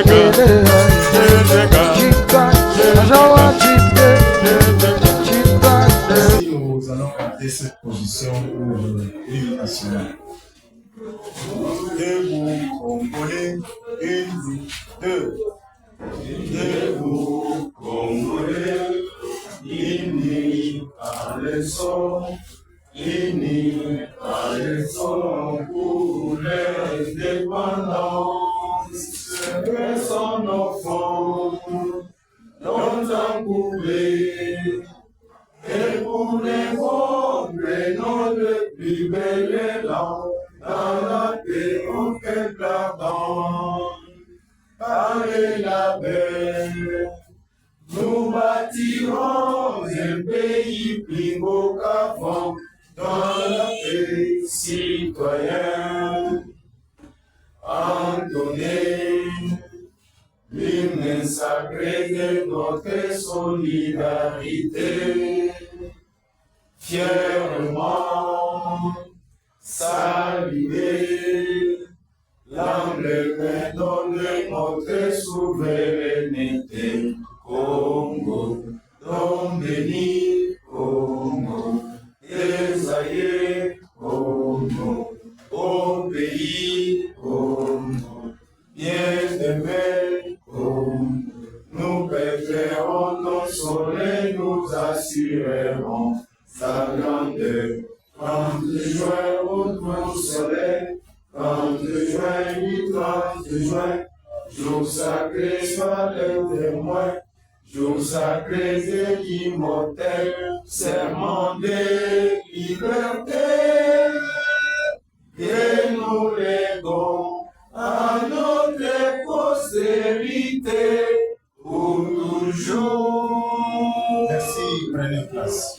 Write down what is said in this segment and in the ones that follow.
Nous allons garder cette position pour l'hymne national. Debout, Congolais, une, deux. Debout, Congolais, unis par le son, unis par le son pour l'indépendance. Que son enfant, longtemps couvé, et pour les bons, prenons le plus bel élan, dans la paix on fait la bande. Par la paix, nous bâtirons un pays plus beau qu'avant, dans la paix citoyenne. Entonnez l'hymne sacré de notre solidarité. Fièrement saluer l'emblème de notre souveraineté. Congo, don béni, Congo, désaillé, Congo, au pays, Congo, bien-aimé, Congo, nous préférons nos soleils, nous assurerons sa grandeur. 30 juin, au grand soleil, 30 juin, du 30 juin, jour sacré, sois le témoin, jour sacré et immortel, serment de liberté, et nous léguons à notre postérité pour toujours. Merci, prenez place.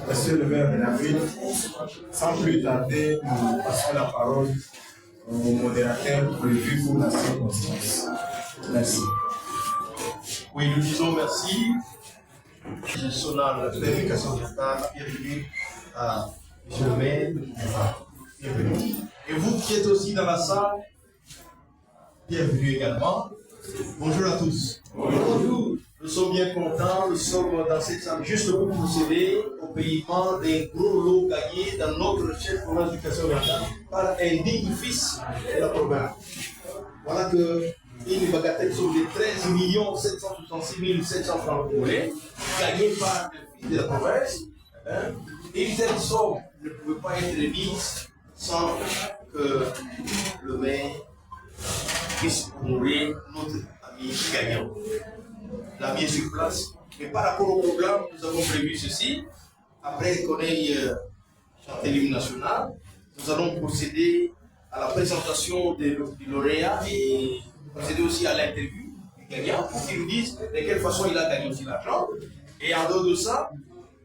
Monsieur le maire de la ville, sans plus tarder, nous passons la parole au modérateur prévu pour la circonstance. Merci. Oui, nous disons merci. Je sonne l'éducation d'État, bienvenue à M. le maire. Bienvenue. Et vous qui êtes aussi dans la salle, bienvenue également. Bonjour à tous. Bonjour. Nous sommes bien contents, nous sommes dans cette salle juste pour procéder au paiement des gros lots gagnés dans notre chef pour l'éducation nationale par un digne fils de la province. Voilà que une bagatelle somme de 13 766 700 francs congolais gagnés par le fils de la province. Et une telle somme ne pouvait pas être remise sans que le maire puisse honorer notre ami gagnant. L'ami est sur place. Mais par rapport au programme, nous avons prévu ceci. Après qu'on ait chanté l'hymne national, nous allons procéder à la présentation du lauréat et procéder aussi à l'interview du gagnant pour qu'il nous dise de quelle façon il a gagné aussi l'argent. Et en dehors de ça,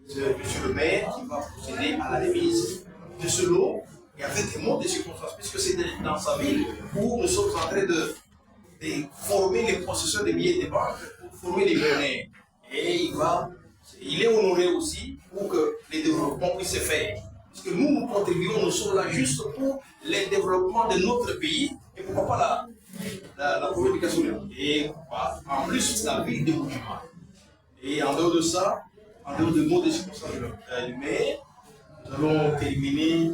c'est monsieur le maire qui va procéder à la remise de ce lot et avec des mots de circonstances, puisque c'est dans sa ville où nous sommes en train de former les processeurs des billets de banque pour former les millionnaires. Et il est honoré aussi pour que les développements puissent se faire. Parce que nous contribuons, nous sommes là juste pour le développement de notre pays et pourquoi pas la communication. Et en plus, la ville de Boujima. Et en dehors de ça, en dehors de mots de circonstances du maire, nous allons terminer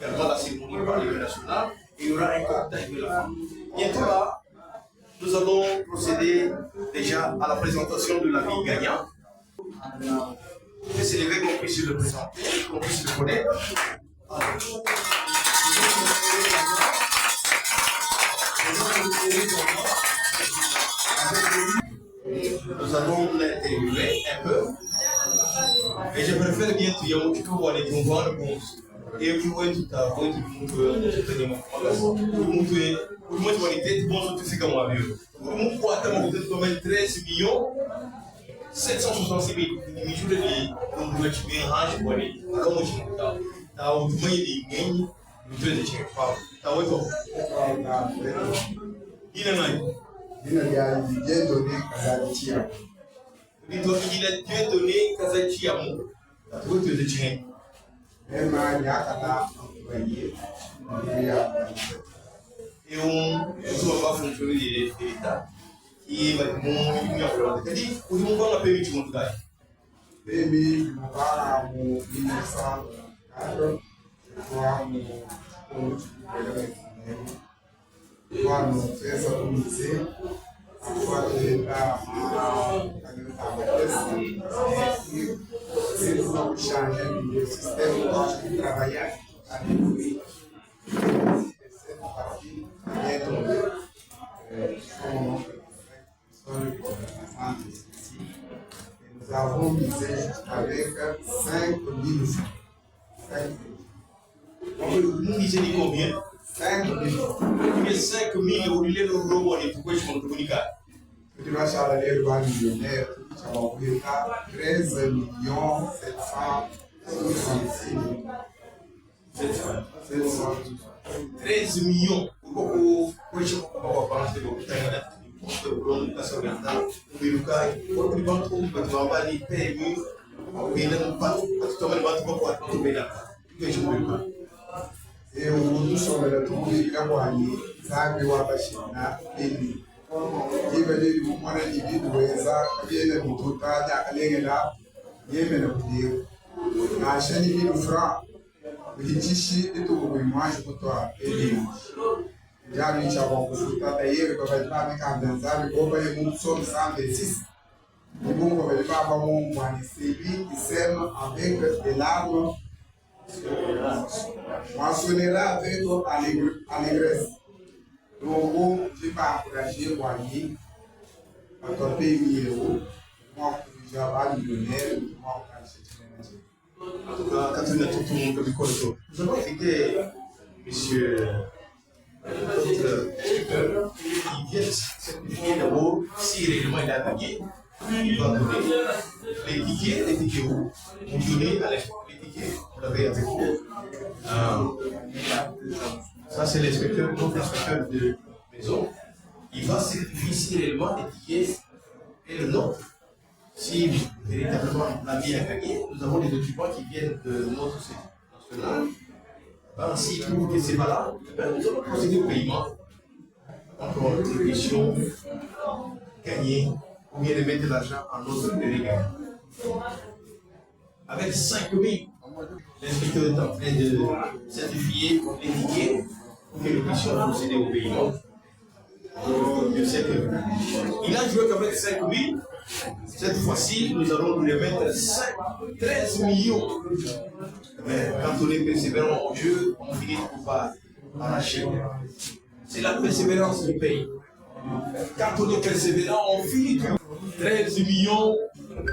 également la cérémonie par l'Union nationale et il y aura un cocktail de la femme. Bientôt là, nous allons procéder déjà à la présentation de l'ami gagnant. Je vais s'élever qu'on puisse le présenter, qu'on puisse le connaître. Nous allons l'interviewer un peu. Et je préfère bien tu y a un petit peu voir les convois de bons. Et puis, ouais, tout à l'heure, pour moi, tu vois les têtes, bon, tu sais comment on pour moi, pour atteindre peut-être 13 millions 766 000. Je vais te dire, on doit te bien ranger pour aller. Alors, moi, je suis là. T'as au moins des gains, Mtuweze chini. Wow. Taweko. Ina nani? Ina ya Dieu donné Kazachia. Ndio Dieu donné Kazachia Mungu. Tatuwe tuweze chini. Ema nyakata mwenye. Et on va pas fonctionner l'État. Qui va nous faire. C'est-à-dire, on va payer tout le monde. Baby, mabara mu 1904 kwa mu kwa mu pesa kumize kwa kuleta c'est pour changer le système de travail avec lui. C'est parti bien tombé. Nous avons misé avec 5 000 francs. Nous disons combien? 5 000 francs. Il y a 5 000 au lieu de l'euro et pourquoi je m'en communique? Tu vas charler le roi millionnaire, tu vas ouvrir 13 766 000. 13 millions. Pourquoi je ne peux pas penser au Canada? Belum kasar rental, birukai, orang di bantu, bantu apa di PMI, bilang bantu, bantu teman bantu buat tu bela, itu yang birukai. Eu sobre a tua vida wani, sabe o abashina ele. Iba de uma indivíduo essa, havia na tuta da alegela, yeme na poder. Na chane de no fra, o hitishi de tu o imagem por tua ele. Já me chamou para o tateiro, para ver lá me cantar, para ver muito sobre sangue, e bom para ver para um município que serve avec de l'arme, mentionnerà avec allégresse. Donc, je vais encourager Wani à topper 1 000 €. Moi, je vais millionnaire, moi, En tout cas, quand on a tout le monde comme il nous avons invité monsieur qui vient certifier d'abord si réellement il a gagné, il va donner les tickets où vous donnez à les tickets, vous l'avez avec vous. Ça, c'est l'inspecteur, notre inspecteur de maison. Il va certifier si réellement les tickets est le nôtre. Si véritablement l'ami a gagné, nous avons des occupants qui viennent de notre société nationale. S'ils trouvent que ce n'est pas là, nous allons procéder au paiement. Encore une question gagnée, ou bien de mettre l'argent en notre délégation. Avec 5 000, l'inspecteur est en train de certifier les tickets pour que nous puissions procéder au paiement. Je sais qu'il a joué qu'avec 5 000. Cette fois-ci, nous allons nous remettre 13 millions. Mais quand on est persévérant au jeu, on finit par arracher. C'est la persévérance qui paye. Quand on est persévérant, on finit tout. 13 millions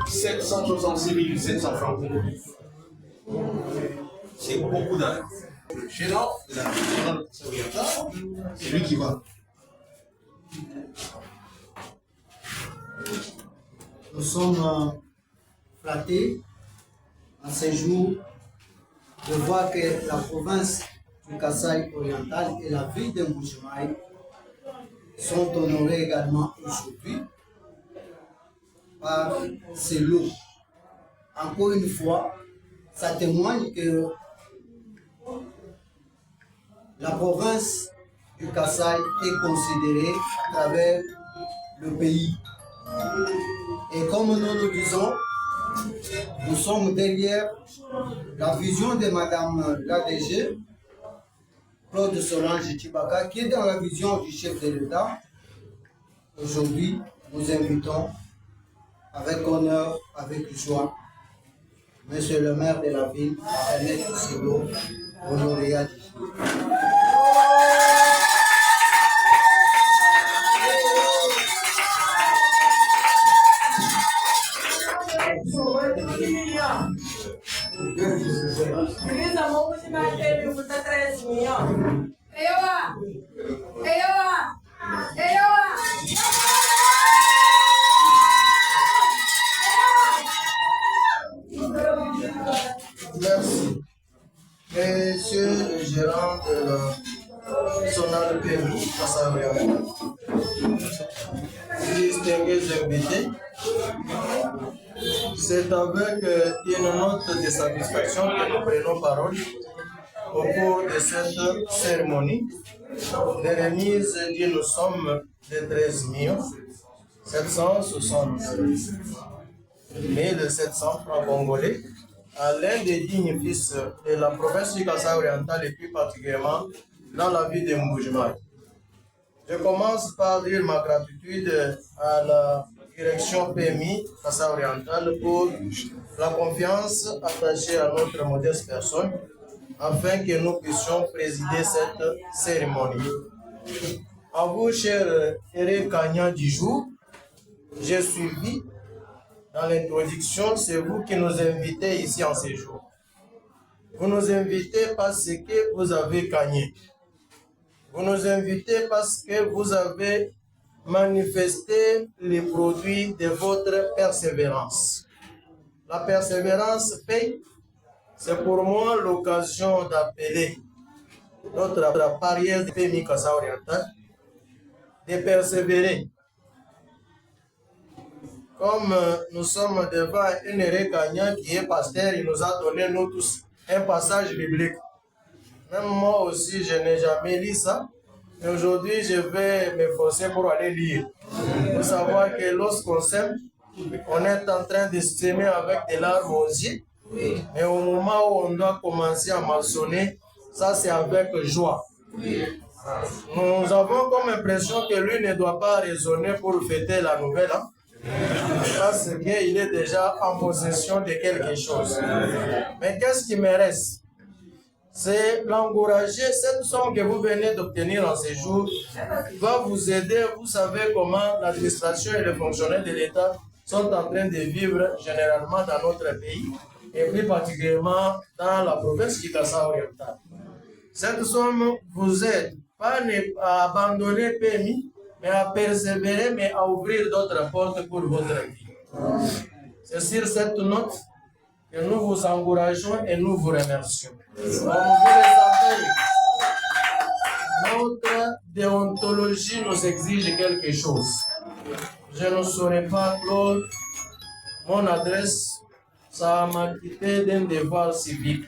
766 700 francs. C'est beaucoup d'argent. Le gérant de la nationale c'est lui qui va. Nous sommes flattés en ces jours de voir que la province du Kasaï oriental et la ville de Mbujimaï sont honorés également aujourd'hui par ces lots. Encore une fois, ça témoigne que la province du Kasaï est considérée à travers le pays. Et comme nous nous disons, nous sommes derrière la vision de Madame l'ADG, Claude Solange Tchibaka, qui est dans la vision du chef de l'État. Aujourd'hui, nous invitons avec honneur, avec joie, Monsieur le maire de la ville, Ernest Silo, au lauréat du jour. Merci. Monsieur le gérant président de la zonale PMI, Kassaï-Oriental. Distingués invités, c'est avec une note de satisfaction que nous prenons parole au cours de cette cérémonie de remise d'une somme de 13 760 700 francs congolais à l'un des dignes fils de la province du Kassaï-Oriental et plus particulièrement dans la ville de Mboujimai. Je commence par dire ma gratitude à la direction PMI Kassaï-Oriental pour la confiance attachée à notre modeste personne afin que nous puissions présider cette cérémonie. À vous, cher Eric Kanya du jour, j'ai suivi dans l'introduction, c'est vous qui nous invitez ici en séjour. Vous nous invitez parce que vous avez gagné. Vous nous invitez parce que vous avez manifesté les produits de votre persévérance. La persévérance paye. C'est pour moi l'occasion d'appeler notre parieur de PMI Kassaï-Oriental de persévérer. Comme nous sommes devant un Eric Kanya qui est pasteur, il nous a donné, nous tous, un passage biblique. Même moi aussi, je n'ai jamais lu ça. Mais aujourd'hui, je vais m'efforcer pour aller lire. Il faut savoir que lorsqu'on s'aime, on est en train de s'aimer avec des larmes aux yeux. Mais au moment où on doit commencer à maçonner, ça c'est avec joie. Nous avons comme impression que lui ne doit pas raisonner pour fêter la nouvelle an. Parce qu'il est déjà en possession de quelque chose. Mais qu'est-ce qui me reste? C'est l'encourager. Cette somme que vous venez d'obtenir en ces jours va vous aider. Vous savez comment l'administration et les fonctionnaires de l'État sont en train de vivre généralement dans notre pays et plus particulièrement dans la province du Kassaï-Oriental. Cette somme vous aide pas à abandonner PMI, mais à persévérer, mais à ouvrir d'autres portes pour votre vie. C'est sur cette note que nous vous encourageons et nous vous remercions. Comme vous le savez, notre déontologie nous exige quelque chose. Je ne saurais pas clore mon adresse sans m'acquitter d'un devoir civique.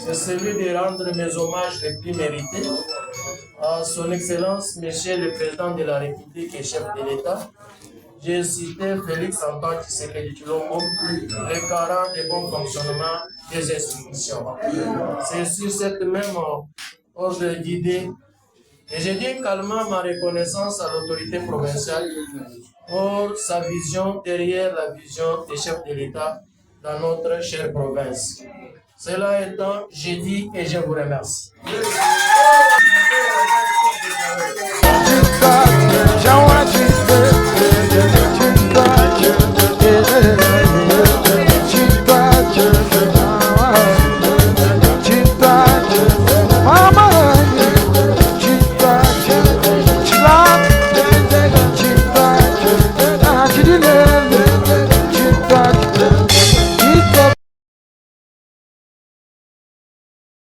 C'est celui de rendre mes hommages les plus mérités à son Excellence, Monsieur le Président de la République et chef de l'État. J'ai cité Félix Antoine Tshisekedi Tshilombo, le garant du bon fonctionnement des institutions. C'est sur cette même ordre d'idée et je dis calmement ma reconnaissance à l'autorité provinciale pour sa vision derrière la vision des chefs de l'État dans notre chère province. Cela étant, je dis et je vous remercie.